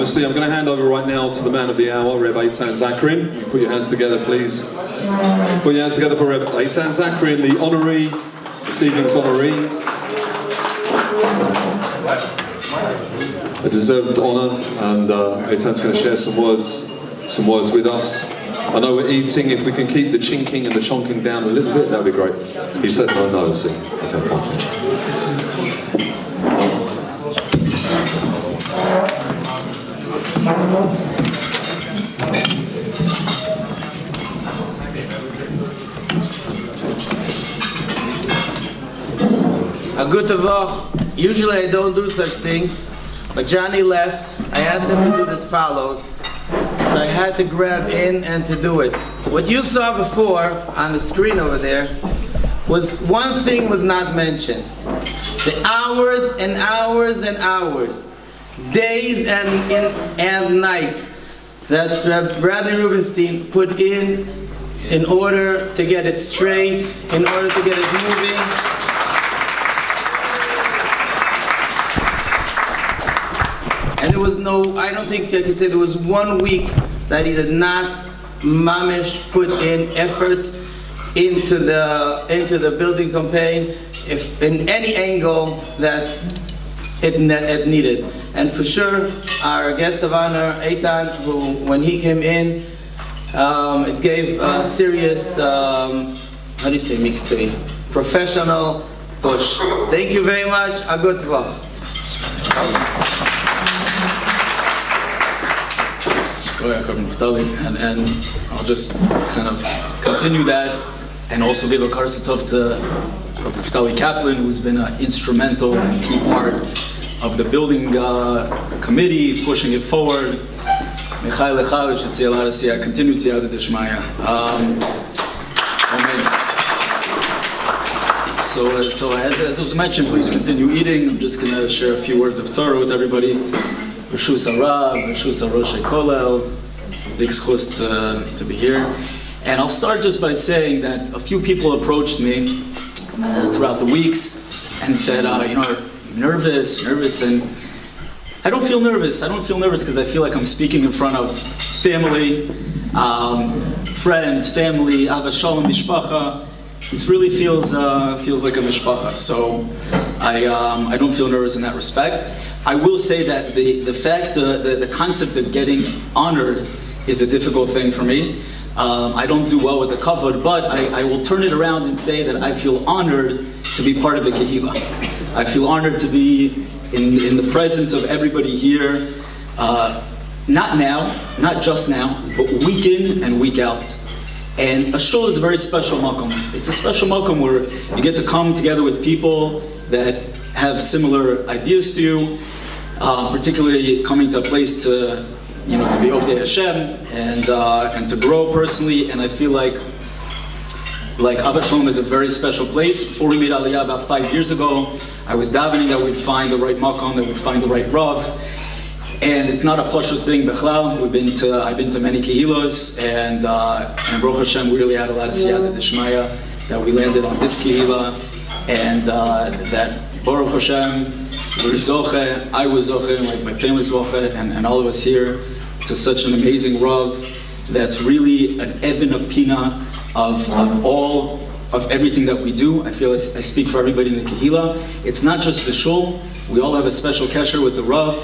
Obviously, I'm going to hand over right now to the man of the hour, Reb Aitain Zacharin. You put your hands together, please. Put your hands together for Reb Aitain Zacharin, the honoree, this evening's honoree. A deserved honour, and Aitan's going to share some words with us. I know we're eating. If we can keep the chinking and the chonking down a little bit, that'd be great. He said no, see. Okay, fine. A good tavach. Usually I don't do such things, but Johnny left. I asked him to do this follows, so I had to grab in and to do it. What you saw before on the screen over there was one thing was not mentioned: the hours and hours and hours, days and nights that Bradley Rubenstein put in order to get it straight, in order to get it moving. And there was no, I don't think I can say there was 1 week that he did not mamish put in effort into the building campaign, if in any angle that it needed. And for sure, our guest of honor, Aitain, who when he came in, it gave a serious, how do you say, miktsui, professional push. Thank you very much. A good tavach. And I'll just kind of continue that and also give a karsatov to Rabbi Naftali Kaplan, who's been an instrumental and key part of the building committee, pushing it forward. Continued siyata d'shmaya. So as was mentioned, please continue eating. I'm just going to share a few words of Torah with everybody. Reshus Harav, Reshus Harosh Kolel, big schus to be here. And I'll start just by saying that a few people approached me throughout the weeks and said, you're nervous, and I don't feel nervous. I don't feel nervous because I feel like I'm speaking in front of family, friends, family, Ahavas Shalom, mishpacha. This really feels like a mishpacha. So I don't feel nervous in that respect. I will say that the concept of getting honored is a difficult thing for me. I don't do well with the kavod, but I will turn it around and say that I feel honored to be part of the kehillah. I feel honored to be in the presence of everybody here, not just now, but week in and week out. And a shul is a very special makom. It's a special makom where you get to come together with people that have similar ideas to you, particularly coming to a place to be Ovdei Hashem and to grow personally. And I feel like Ahavas Shalom is a very special place. Before we made Aliyah about 5 years ago, I was davening that we'd find the right makom, that we'd find the right rav. And it's not a pashut thing, bechlal. I've been to many kehillas, and Baruch Hashem, we really had a lot of siyata d'shmaya that we landed on this kehillah, and that Baruch Hashem, we're zoche, I was zoche, my family's zoche, and all of us here, to such an amazing rav that's really an even apina of everything that we do. I feel like I speak for everybody in the kehillah. It's not just the shul. We all have a special kesher with the rav.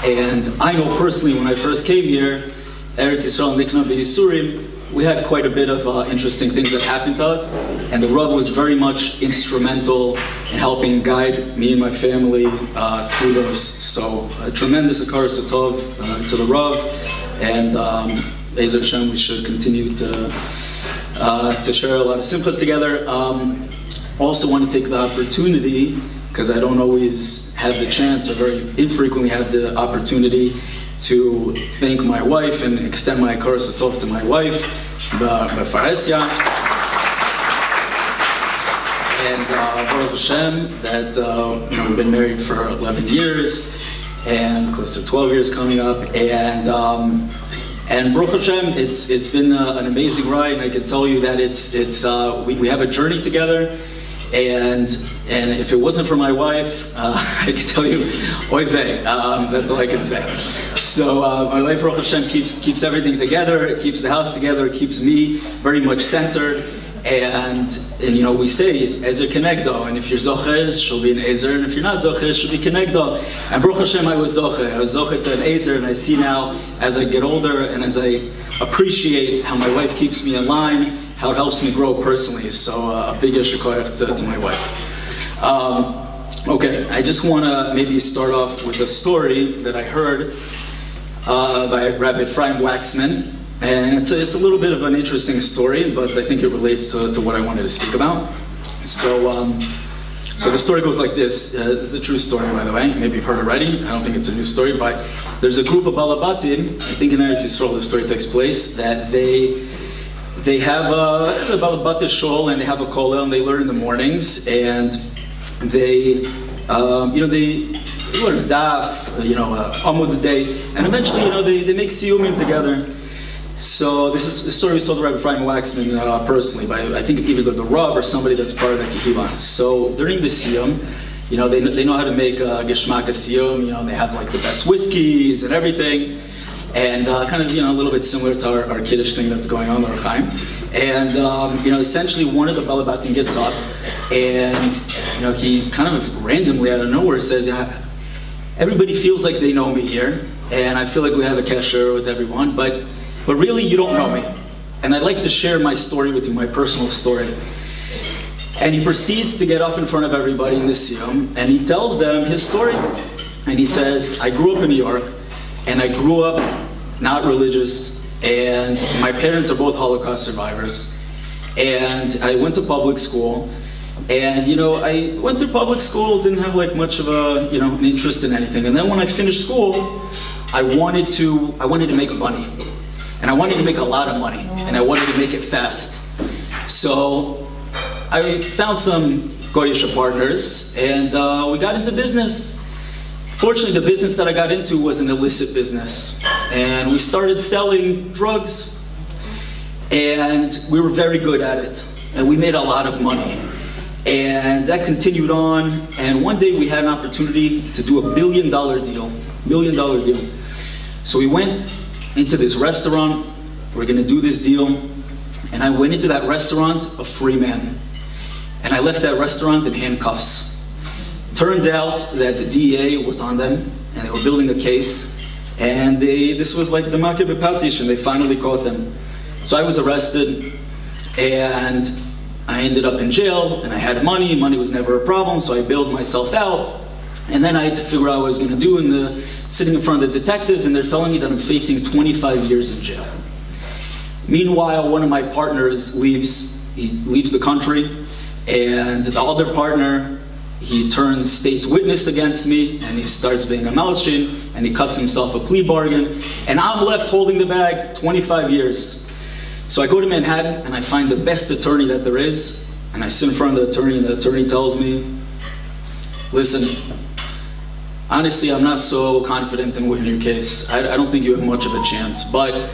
And I know personally, when I first came here, Eretz Yisrael Nikna B'Yisurim, we had quite a bit of interesting things that happened to us. And the rav was very much instrumental in helping guide me and my family through those. So a tremendous akaras tov to the rav. And Beis Hashem, we should continue to share a lot of simchas together. Also want to take the opportunity, because I don't always have the chance, or very infrequently have the opportunity, to thank my wife and extend my akaras tov to my wife, Befaresya. And Baruch Hashem, that we've been married for 11 years, and close to 12 years coming up, and Baruch Hashem, it's been an amazing ride, and I can tell you that we have a journey together, and if it wasn't for my wife, I can tell you, oy vey, that's all I can say. So my wife, Baruch Hashem, keeps everything together. It keeps the house together. It keeps me very much centered. And we say Ezer Kenegdo, and if you're Zocher, she'll be an Ezer, and if you're not Zocher, she'll be Kenegdo. And Baruch Hashem, I was Zocher. I was Zocher to an Ezer, and I see now, as I get older, and as I appreciate how my wife keeps me in line, how it helps me grow personally. So a big yesher koach to my wife. Okay, I just want to maybe start off with a story that I heard by Rabbi Ephraim Waxman. And it's a little bit of an interesting story, but I think it relates to what I wanted to speak about. So the story goes like this. This is a true story, by the way. Maybe you've heard already. I don't think it's a new story, but there's a group of Balabatim, I think in Eretz Yisrael the story takes place, that they have a Balabat shul, and they have a kehillah, and they learn in the mornings, and they learn daf, amud a day, and eventually, they make siyumim together. So this story was told to Rabbi Ephraim Waxman personally, by I think either the Rav or somebody that's part of the kehillah. So during the siyum, they know how to make geshmak siyum. They have like the best whiskeys and everything, and kind of a little bit similar to our kiddush thing that's going on, the Chaim. And essentially one of the balabatim gets up, and he kind of randomly out of nowhere says, everybody feels like they know me here, and I feel like we have a kesher with everyone, but really you don't know me. And I'd like to share my story with you, my personal story. And he proceeds to get up in front of everybody in the siyum, and he tells them his story. And he says, I grew up in New York, and I grew up not religious, and my parents are both Holocaust survivors. And I went to public school, and I went through public school, didn't have like much of an interest in anything. And then when I finished school, I wanted to make money. And I wanted to make a lot of money, and I wanted to make it fast. So I found some Goyish partners, and we got into business. Fortunately, the business that I got into was an illicit business. And we started selling drugs. And we were very good at it. And we made a lot of money. And that continued on. And one day we had an opportunity to do $1 billion deal. $1 billion deal. So we went into this restaurant. We're going to do this deal. And I went into that restaurant a free man. And I left that restaurant in handcuffs. Turns out that the DEA was on them, and they were building a case. And this was like the Makeh B'Patish, and they finally caught them. So I was arrested, and I ended up in jail, and I had money. Money was never a problem, so I bailed myself out. And then I had to figure out what I was going to do, sitting in front of the detectives, and they're telling me that I'm facing 25 years in jail. Meanwhile, one of my partners leaves the country, and the other partner, he turns state's witness against me, and he starts being a malshin, and he cuts himself a plea bargain, and I'm left holding the bag 25 years. So I go to Manhattan, and I find the best attorney that there is, and I sit in front of the attorney, and the attorney tells me, listen, honestly, I'm not so confident in winning your case. I don't think you have much of a chance, but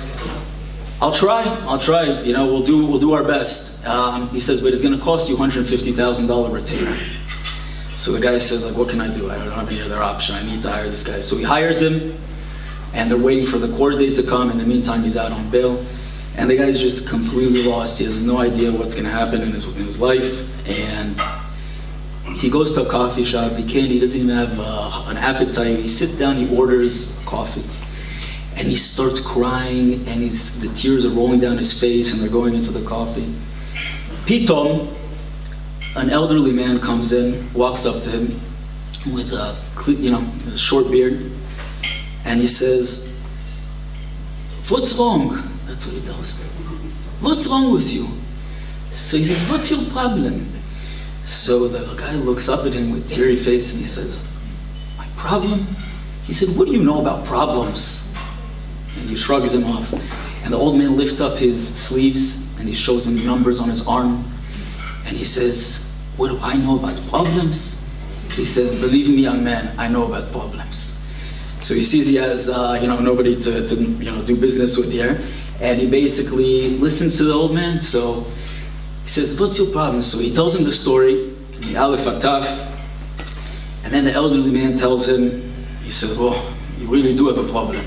I'll try. We'll do our best. He says, but it's going to cost you $150,000 retainer. So the guy says, what can I do? I don't have any other option. I need to hire this guy. So he hires him, and they're waiting for the court date to come. In the meantime, he's out on bail. And the guy's just completely lost. He has no idea what's going to happen in his life. And he goes to a coffee shop. He doesn't even have an appetite. He sits down, he orders coffee. And he starts crying, and the tears are rolling down his face, and they're going into the coffee. Pitom, an elderly man comes in, walks up to him with a short beard, and he says, "What's wrong?" That's what he tells him. "What's wrong with you?" So he says, "What's your problem?" So the guy looks up at him with teary face, and he says, "My problem?" He said, "What do you know about problems?" And he shrugs him off. And the old man lifts up his sleeves, and he shows him numbers on his arm. And he says, "What do I know about problems?" He says, "Believe me, young man, I know about problems." So he sees he has nobody to do business with here. And he basically listens to the old man. So he says, "What's your problem?" So he tells him the story, the Aleph Ataf. And then the elderly man tells him, he says, "Well, you really do have a problem."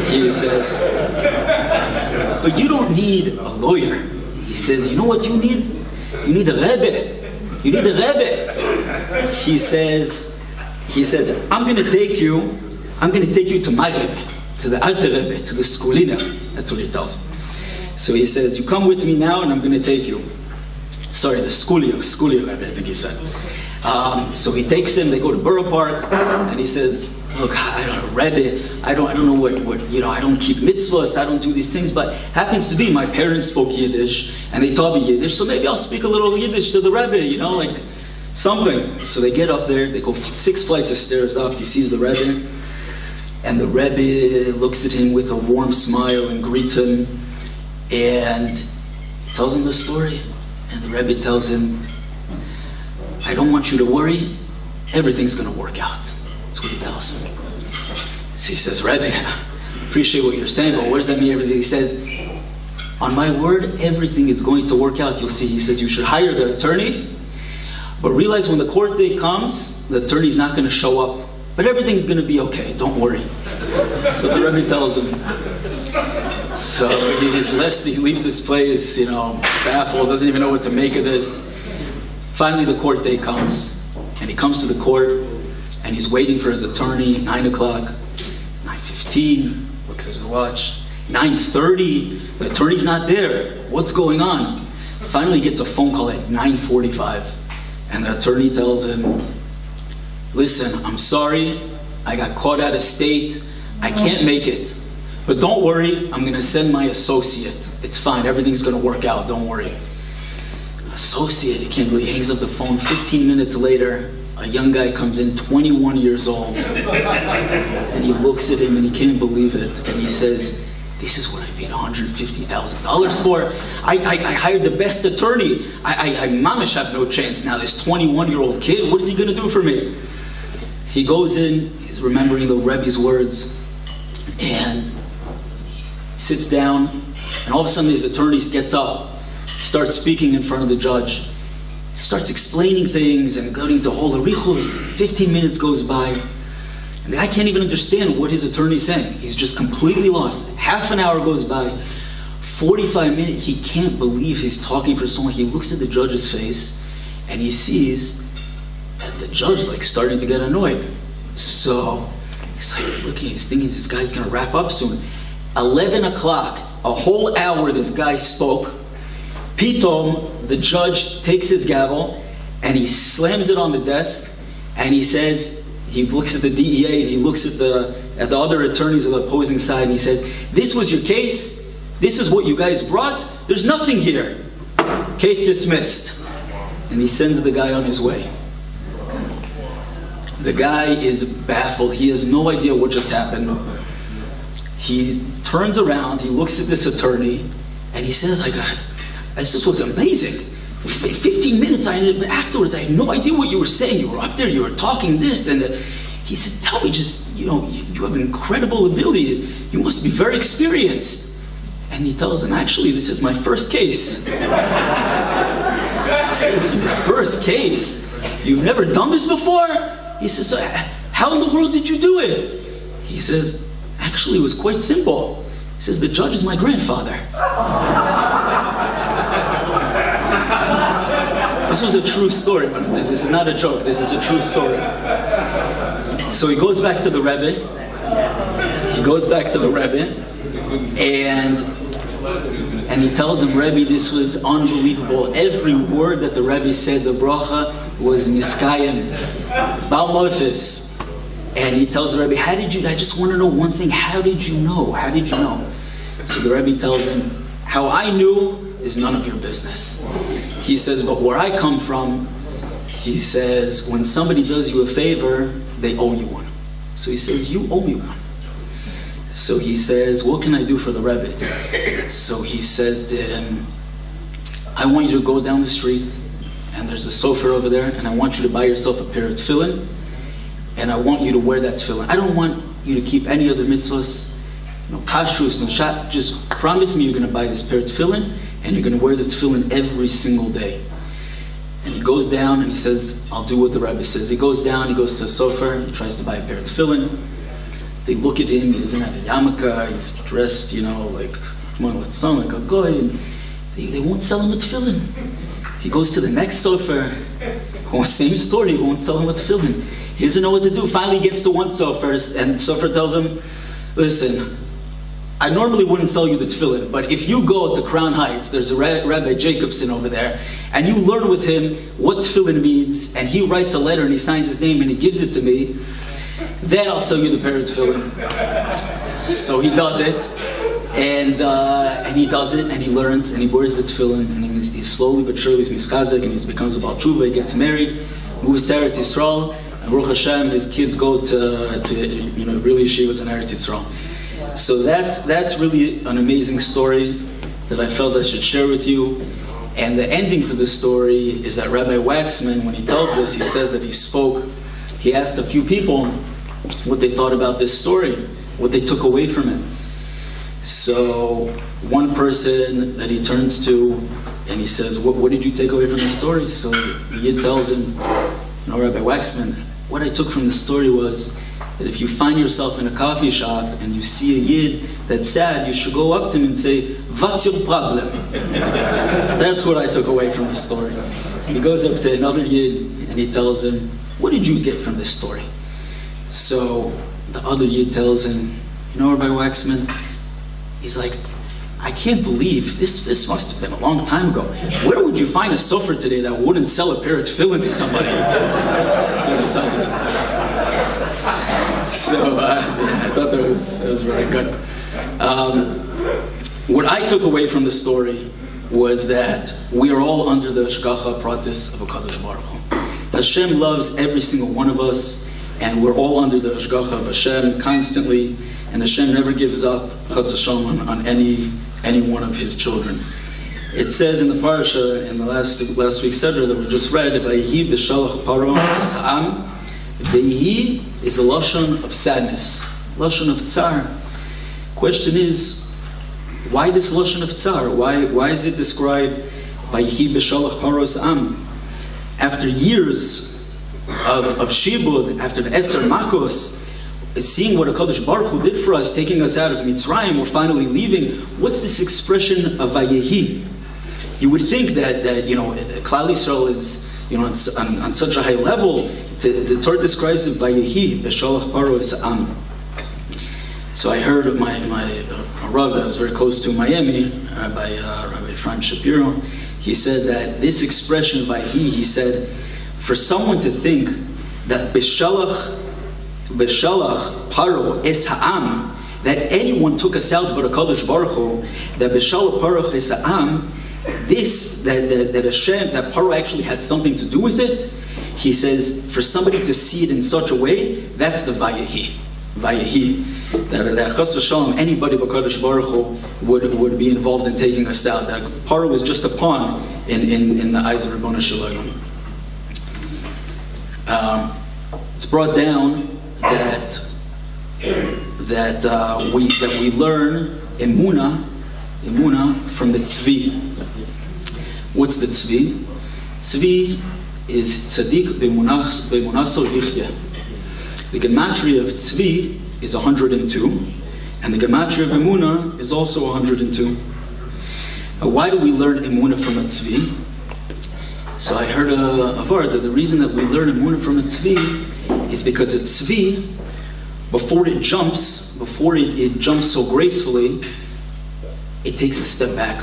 He says, but you don't need a lawyer. He says, you know what you need? You need a Rebbe. You need a Rebbe. He says, I'm going to take you to my Rebbe, to the Alte Rebbe, to the Skolina. That's what he tells him. So he says, you come with me now and I'm going to take you. Sorry, the Skulia Rebbe, I think he said. So he takes him, they go to Borough Park, and he says, look, I don't know, Rebbe, I don't know what, I don't keep mitzvahs, I don't do these things, but happens to be my parents spoke Yiddish, and they taught me Yiddish, so maybe I'll speak a little Yiddish to the Rebbe, like something. So they get up there, they go 6 flights of stairs up, he sees the Rebbe, and the Rebbe looks at him with a warm smile and greets him, and tells him the story, and the Rebbe tells him, I don't want you to worry, everything's going to work out. That's what he tells him. So he says, Rebbe, I appreciate what you're saying, but what does that mean, everything? He says, on my word, everything is going to work out, you'll see. He says, you should hire the attorney, but realize when the court date comes, the attorney's not going to show up, but everything's going to be okay, don't worry. So the Rebbe tells him. So he leaves this place, baffled, doesn't even know what to make of this. Finally, the court date comes, and he comes to the court, and he's waiting for his attorney, 9 o'clock, 9:15, looks at his watch, 9:30, the attorney's not there. What's going on? Finally, he gets a phone call at 9:45, and the attorney tells him, listen, I'm sorry, I got caught out of state, I can't make it. But don't worry, I'm going to send my associate. It's fine, everything's going to work out, don't worry. Associate, he can't believe, he hangs up the phone. 15 minutes later, a young guy comes in, 21 years old, and he looks at him and he can't believe it. And he says, this is what I paid $150,000 for. I hired the best attorney. I mamish have no chance now. This 21-year-old kid, what is he going to do for me? He goes in, he's remembering the Rebbe's words, and sits down, and all of a sudden his attorney gets up, starts speaking in front of the judge, starts explaining things and going to whole arichos. 15 minutes goes by, and the guy can't even understand what his attorney's saying. He's just completely lost. Half an hour goes by, 45 minutes, he can't believe he's talking for so long. He looks at the judge's face, and he sees that the judge's starting to get annoyed. So he's looking, he's thinking this guy's gonna wrap up soon. 11 o'clock, a whole hour this guy spoke. Pitom, the judge takes his gavel and he slams it on the desk, and he says, he looks at the DEA and he looks at the other attorneys of the opposing side, and he says, this was your case? This is what you guys brought? There's nothing here. Case dismissed. And he sends the guy on his way. The guy is baffled. He has no idea what just happened. He turns around, he looks at this attorney, and he says, this was amazing. 15 minutes afterwards, I had no idea what you were saying. You were up there, you were talking this, and he said, tell me, you have an incredible ability. You must be very experienced. And he tells him, actually, this is my first case. He says, your first case? You've never done this before? He says, so how in the world did you do it? He says, actually, it was quite simple. He says, the judge is my grandfather. This was a true story. This is not a joke. This is a true story. So he goes back to the Rebbe. And he tells him, Rebbe, this was unbelievable. Every word that the Rebbe said, the bracha, was miskayim, Baal Morphis. And he tells the Rebbe, I just want to know one thing, how did you know? So the Rebbe tells him, how I knew is none of your business. He says, but where I come from, he says, when somebody does you a favor, they owe you one. So he says, you owe me one. So he says, what can I do for the Rebbe? So he says to him, I want you to go down the street, and there's a sofa over there, and I want you to buy yourself a pair of tefillin, and I want you to wear that tefillin. I don't want you to keep any other mitzvahs, no kashrus, no shat. Just promise me you're going to buy this pair of tefillin, and you're going to wear the tefillin every single day. And he goes down and he says, I'll do what the Rebbe says. He goes down, he goes to a sofa, he tries to buy a pair of tefillin. They look at him, he doesn't have a yarmulke, he's dressed, like, come on, let's sound like a guy, and they won't sell him a tefillin. He goes to the next sofer, same story, he won't sell him a tefillin. He doesn't know what to do. Finally he gets to one sofer, and the sofer tells him, listen, I normally wouldn't sell you the tefillin, but if you go to Crown Heights, there's a Rabbi Jacobson over there, and you learn with him what tefillin means, and he writes a letter and he signs his name and he gives it to me, then I'll sell you the pair of tefillin. So he does it, and he does it, and he learns, and he wears the tefillin, and he's slowly but surely he's mischazek, and he becomes a Baal Tshuva, he gets married, moves to Eretz Yisrael, and Baruch Hashem, his kids go to really yeshivas in Eretz Yisrael. So that's really an amazing story that I felt I should share with you. And the ending to the story is that Rabbi Waxman, when he tells this, he says that he asked a few people what they thought about this story, what they took away from it. So one person that he turns to, and he says, what did you take away from the story? So the Yid tells him, Rabbi Waxman, what I took from the story was that if you find yourself in a coffee shop and you see a Yid that's sad, you should go up to him and say, what's your problem? That's what I took away from the story. He goes up to another Yid and he tells him, what did you get from this story? So the other Yid tells him, Rabbi Waxman, he's like, I can't believe, this must have been a long time ago. Where would you find a sofer today that wouldn't sell a pair of tefillin to somebody? That's what he tells him. So I thought that was very good. What I took away from the story was that we are all under the Hashgacha Pratis of HaKadosh Baruch Hu. Hashem loves every single one of us, and we're all under the Hashgacha of Hashem constantly, and Hashem never gives up Chas v'Shalom on any one of His children. It says in the parasha, in the last week's Sedra that we just read, Vayihi b'shalach paro es ha'am. Vayihi is the lashon of sadness, lashon of tsar. Question is, why this lashon of tsar? Why is it described Vayihi b'shalach paro es ha'am? After years of shibud, after the Eser Makos, seeing what HaKadosh Baruch Hu did for us, taking us out of Mitzrayim, we're finally leaving. What's this expression of Vayehi? You would think that Klal Yisrael is on such a high level. The Torah describes it Vayehi b'shalach paro es ha'am. So I heard of my Rav that was very close to Miami, Rabbi Ephraim Shapiro. He said that this expression Vayehi, he said, for someone to think that b'shalach paro es ha'am, that anyone took us out but HaKadosh Baruch Hu, that b'shalach paro es ha'am, that Hashem, that Paro actually had something to do with it, he says, for somebody to see it in such a way, that's the Vayehi. That Chas v'Shalom, anybody but HaKadosh Baruch Hu would be involved in taking us out. That Paro was just a pawn in the eyes of Ribono Shel Olam. It's brought down that we learn emuna from the tzvi. What's the tzvi? Tzvi is tzaddik b'emunaso yichya. The gematria of tzvi is 102, and the gematria of emuna is also 102. Why do we learn emuna from a tzvi? So I heard a word that the reason that we learn emuna from a tzvi is because a tzvi, before it jumps so gracefully, it takes a step back.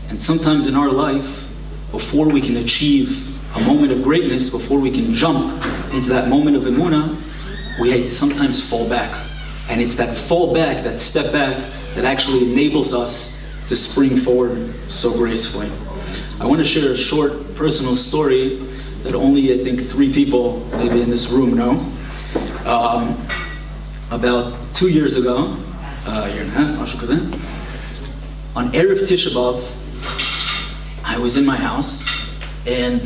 And sometimes in our life, before we can achieve a moment of greatness, before we can jump into that moment of emunah, we sometimes fall back. And it's that fall back, that step back, that actually enables us to spring forward so gracefully. I want to share a short personal story that only, I think, 3 people maybe in this room know. About 2 years ago, a year and a half, on Erev Tisha B'Av, I was in my house, and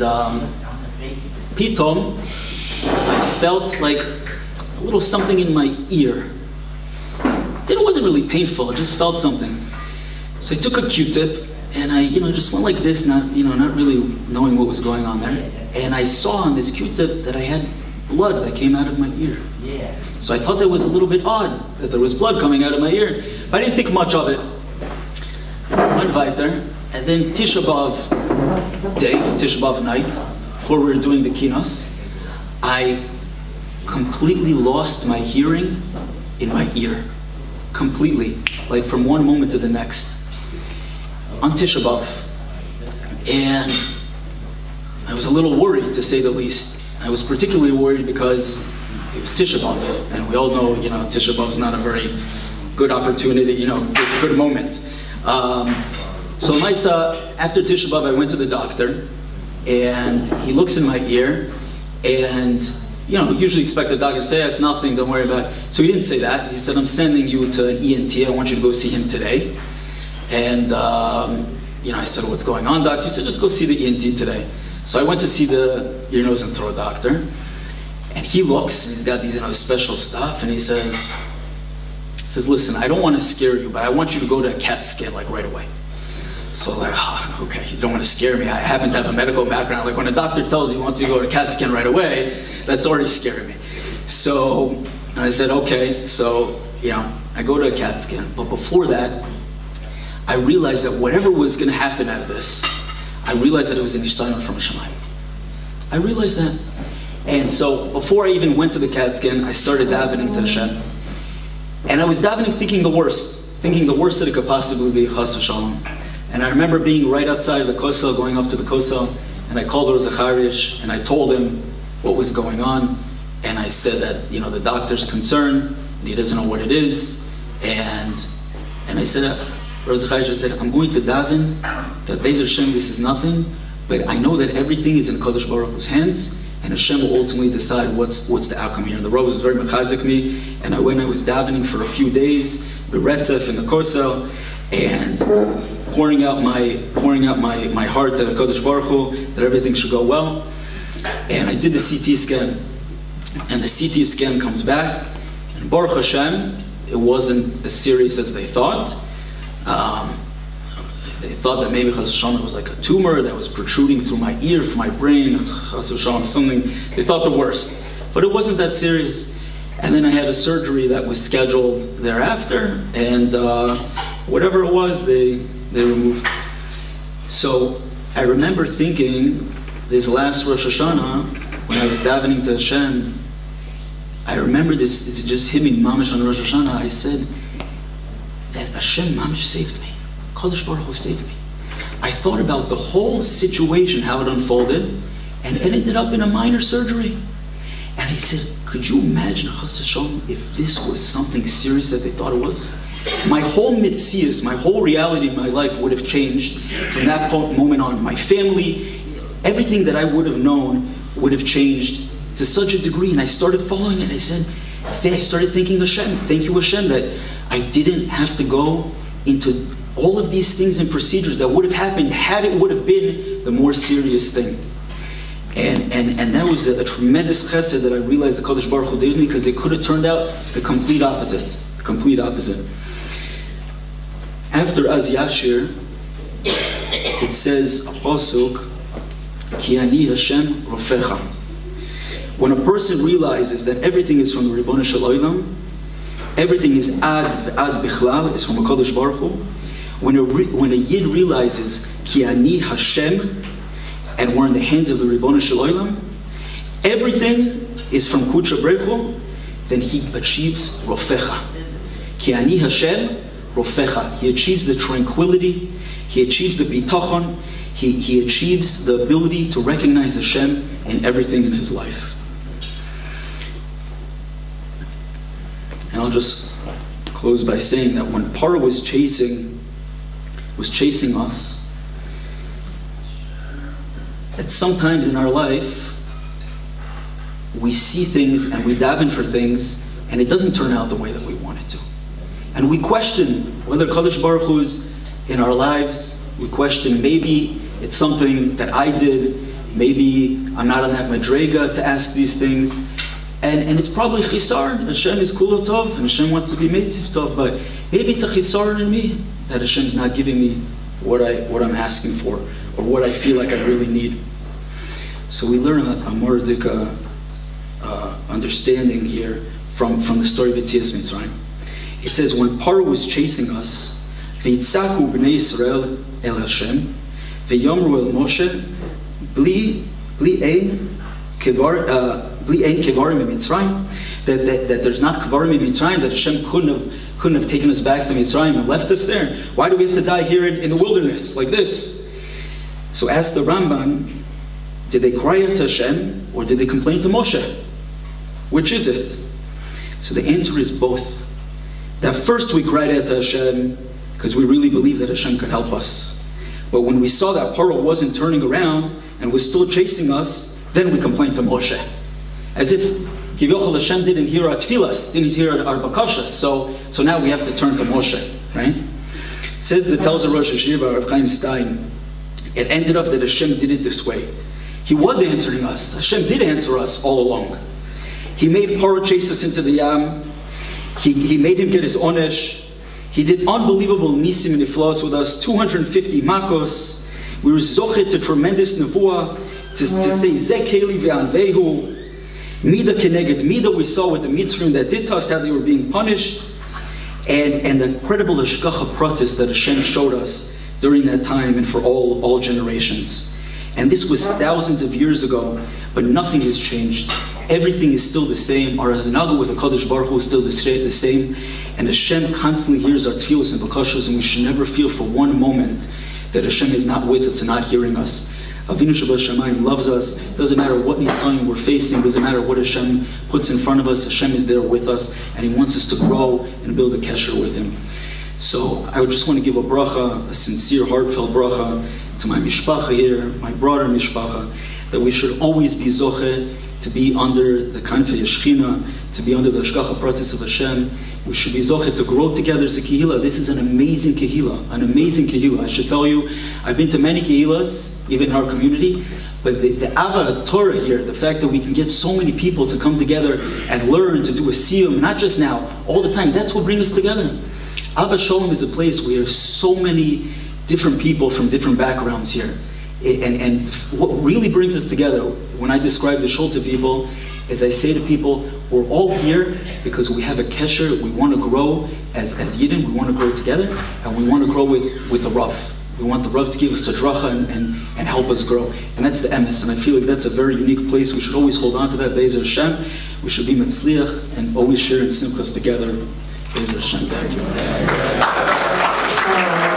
pitom, I felt like a little something in my ear. It wasn't really painful, I just felt something. So I took a Q-tip, and I just went like this, not really knowing what was going on there. And I saw on this Q-tip that I had blood that came out of my ear. So I thought that was a little bit odd, that there was blood coming out of my ear. But I didn't think much of it. Went weiter, and then Tisha B'Av day, Tisha B'Av night, before we were doing the kinos, I completely lost my hearing in my ear. Completely. Like from one moment to the next. On Tisha B'Av. And I was a little worried, to say the least. I was particularly worried because it was Tisha B'Av, and we all know, Tisha B'Av is not a very good opportunity, good moment. So Maisa, after Tisha B'Av, I went to the doctor, and he looks in my ear, and usually expect the doctor to say, it's nothing, don't worry about it. So he didn't say that. He said, I'm sending you to an ENT. I want you to go see him today. And I said, what's going on, doctor? He said, just go see the ENT today. So I went to see the ear, nose, and throat doctor. And he looks, and he's got these special stuff, and he says, listen, I don't want to scare you, but I want you to go to a CAT scan, right away. So okay, you don't want to scare me. I happen to have a medical background. When a doctor tells you he wants you to go to a CAT scan right away, that's already scaring me. So I said, okay. So, I go to a CAT scan. But before that, I realized that whatever was going to happen out of this, I realized that it was an Yisrael from Shemayim. I realized that. And so before I even went to the CAT scan, I started davening to Hashem. And I was davening thinking the worst that it could possibly be, Chas v'Shalom. And I remember being right outside of the kosel, going up to the kosel, and I called Rav Zacharias, and I told him what was going on. And I said that, the doctor's concerned, and he doesn't know what it is. And I said, Rav Zacharias said, I'm going to daven that Beis Hashem, this is nothing, but I know that everything is in Kadosh Baruch Hu's hands, and Hashem will ultimately decide what's the outcome here. And the Rav was very mechazik me, and I was davening for a few days, beretzef in the kosel, and pouring out my heart to Kadosh Baruch Hu, that everything should go well. And I did the CT scan, and the CT scan comes back, and Baruch Hashem, it wasn't as serious as they thought. They thought that maybe Chas v'Shalom was like a tumor that was protruding through my ear, from my brain, Chas v'Shalom, something. They thought the worst, but it wasn't that serious. And then I had a surgery that was scheduled thereafter, and whatever it was, they removed. So I remember thinking this last Rosh Hashanah, when I was davening to Hashem, I remember this, it just hit me mamish on Rosh Hashanah. I said that Hashem mamish saved me. Kadosh Baruch Hu saved me. I thought about the whole situation, how it unfolded, and it ended up in a minor surgery. And I said, could you imagine, Chas v'Shalom, if this was something serious that they thought it was? My whole mitzias, my whole reality in my life would have changed from that moment on. My family, everything that I would have known would have changed to such a degree. And I started following it. I said, I started thanking Hashem. Thank you, Hashem, that I didn't have to go into all of these things and procedures that would have happened had it would have been the more serious thing. And that was a tremendous chesed that I realized the Kadosh Baruch Hu did me, because it could have turned out the complete opposite. The complete opposite. After Az Yashir, it says a pasuk, Ki ani Hashem rofecha. When a person realizes that everything is from the Ribono Shel Olam, everything is ad v'ad bichlal, is from a Kadosh Baruch Hu. When a Yid realizes Ki ani Hashem, and we're in the hands of the Ribono Shel Olam, everything is from Kudsha Brechu, then he achieves Rofecha. Ki ani Hashem, Rofecha. He achieves the tranquility, he achieves the bitachon, he achieves the ability to recognize Hashem in everything in his life. And I'll just close by saying that when Parah was chasing us, that sometimes in our life we see things and we daven for things and it doesn't turn out the way that we want it to. And we question whether Kadosh Baruch Hu is in our lives. We question, maybe it's something that I did, maybe I'm not on that madrega to ask these things. And it's probably chisar. Hashem is kula tov, and Hashem wants to be meitzif tov, but maybe it's a chisar in me that Hashem's not giving me what I'm asking for, or what I feel like I really need. So we learn a Moradika understanding here from the story of Yetzias Mitzrayim. It says, when Paro was chasing us, v'yitzaku b'nei Yisrael el Hashem, v'yomru el Moshe, bli ein kevarim in Mitzrayim, that there's not kevarim in Mitzrayim, that Hashem couldn't have taken us back to Mitzrayim and left us there. Why do we have to die here in the wilderness like this? So ask the Ramban, did they cry out to Hashem or did they complain to Moshe? Which is it? So the answer is both. That first we cried out to Hashem because we really believed that Hashem could help us. But when we saw that Paro wasn't turning around and was still chasing us, then we complained to Moshe. As if Kivyachol Hashem didn't hear our tefillas, didn't hear our bakashas, so now we have to turn to Moshe, right? Says the Telzer Rosh Hashiva, Rav Chaim Stein, it ended up that Hashem did it this way. He was answering us. Hashem did answer us all along. He made Paro chase us into the Yam. He made him get his onesh. He did unbelievable nisim and iflos with us, 250 makos. We were zochet to tremendous nevuah, to say zeh kehillah ve'anvehu. Mida keneged mida, we saw with the Mitzrayim that did to us, how they were being punished. And the incredible hashgacha pratis that Hashem showed us during that time and for all generations. And this was thousands of years ago, but nothing has changed. Everything is still the same. Our hazanaga with the Kadosh Baruch Hu is still the same. And Hashem constantly hears our tefillos and bakashos, and we should never feel for one moment that Hashem is not with us and not hearing us. Avinu Shabbat loves us. Doesn't matter what nisayon we're facing. Doesn't matter what Hashem puts in front of us. Hashem is there with us, and He wants us to grow and build a kesher with Him. So I would just want to give a bracha, a sincere, heartfelt bracha to my mishpacha here, my broader mishpacha, that we should always be zoche to be under the kanfei Shechina, to be under the hashgacha pratis of Hashem. We should be zoche to grow together as a kehillah. This is an amazing kehillah, an amazing kehillah. I should tell you, I've been to many kehillahs, even in our community, but the Ava Torah here, the fact that we can get so many people to come together and learn to do a siyum, not just now, all the time, that's what brings us together. Ahavas Shalom is a place where you have so many different people from different backgrounds here. And what really brings us together, when I describe the shul to people, is I say to people, we're all here because we have a kesher, we want to grow as Yidden, we want to grow together, and we want to grow with the Rav. We want the Rav to give us a dracha and help us grow. And that's the emes, and I feel like that's a very unique place. We should always hold on to that, Be'ezer Hashem. We should be metzliach and always share in simchas together. Be'ezer Hashem, thank you.